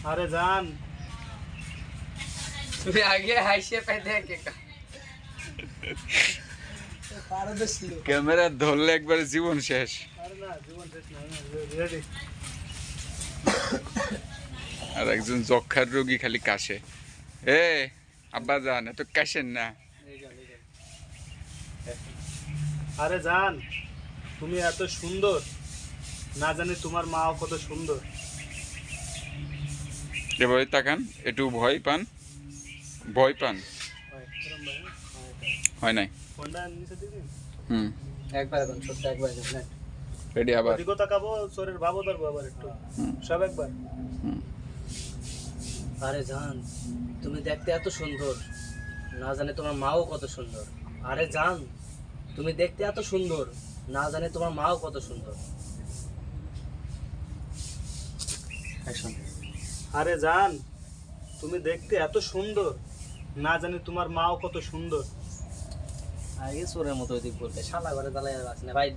আরে জান তুই আগে হাসে পাই দেখে ক্যামেরা ধরলে একবারে জীবন শেষ। আরে না জীবন শেষ না রেডি আর একজন যক্ষার রোগী খালি কাশে। এ আব্বা জান এত কাশেন না। আরে জান তুমি এত সুন্দর না জানি তোমার মাও কত সুন্দর। এবারে তাকান একটু ভয় পান, ভয় পান হয় নাই। ফোনটা নিচে দিবি হুম একবার এখন ছোট্ট একবার না রেডি আবার। ওদিকেও তাকাবো চোরের ভাবও ধরবো আবার একটু সব একবার। হুম। আরে জান তুমি দেখতে এত সুন্দর না জানে তোমার মাও কত সুন্দর। আরে জান তুমি দেখতে এত সুন্দর না জানে তোমার মাও কত সুন্দর। আরে জান তুমি দেখতে এত সুন্দর না জানি তোমার মাও কত সুন্দর। আগে চোরের মতো ওইদিক বলতে শালা ঘরে দালাই আছে না ভাই।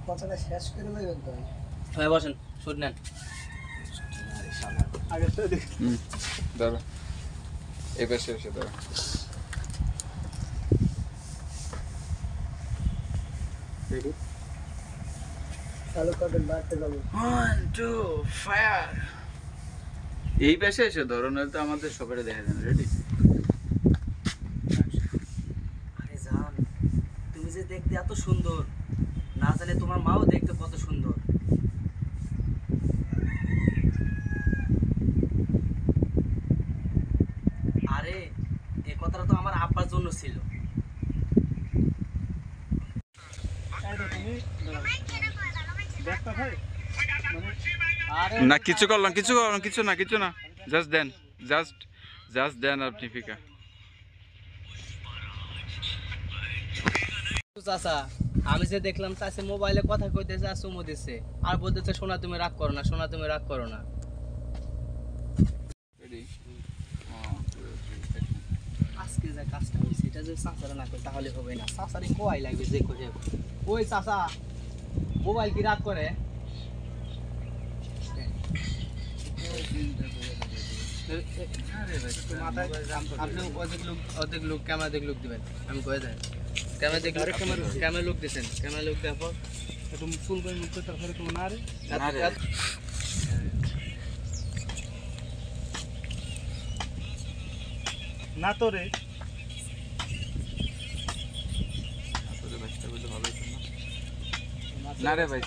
কথাটা শেষ করে নেবেন তো। ভাই বসেন শুট নেন। আগে তো দেখ হুম দাঁড়া এবার শেষে দাঁড়া। রেডি চালু করবেন বাড়তে যাবো। 1 2 ফায়ার। এই পাশে এসে ধরো না তো আমাদের সবাই দেখা যাবে। রেডি। আরে জান তুমি যে দেখতে এত সুন্দর না জানে তোমার মাও দেখতে কত সুন্দর। আরে এই কথাটা তো আমার আব্বার জন্য ছিল। তুমি দেখতে ভাই আরে না কিছু করলাম কিছু না জাস্ট দেন জাস্ট দেন আপনি ফিকা। চাচা আমি যে দেখলাম চাচা মোবাইলে কথা কইতেছে আর চুমু দিচ্ছে আর বলতেছে সোনা তুমি রাগ করো না, সোনা তুমি রাগ করো না। রেডি। আজকে যে কাজটা হয়েছে এটা যদি চাচারা না করে তাহলে হবে না। চাচারে কোয়াই লাগবে যে করে। ওই চাচা মোবাইল কি রাগ করে? আপনি অর্ধেক লোক ক্যামেরা দেখ লোক দিবেন আমি কয়ে দেন। ক্যামেরা লোক দিয়েছেন, ক্যামেরা লোক দেওয়ার পর একটু ফুল করে মুখ তারপরে তুমি না রে না তো রে না রে ভাই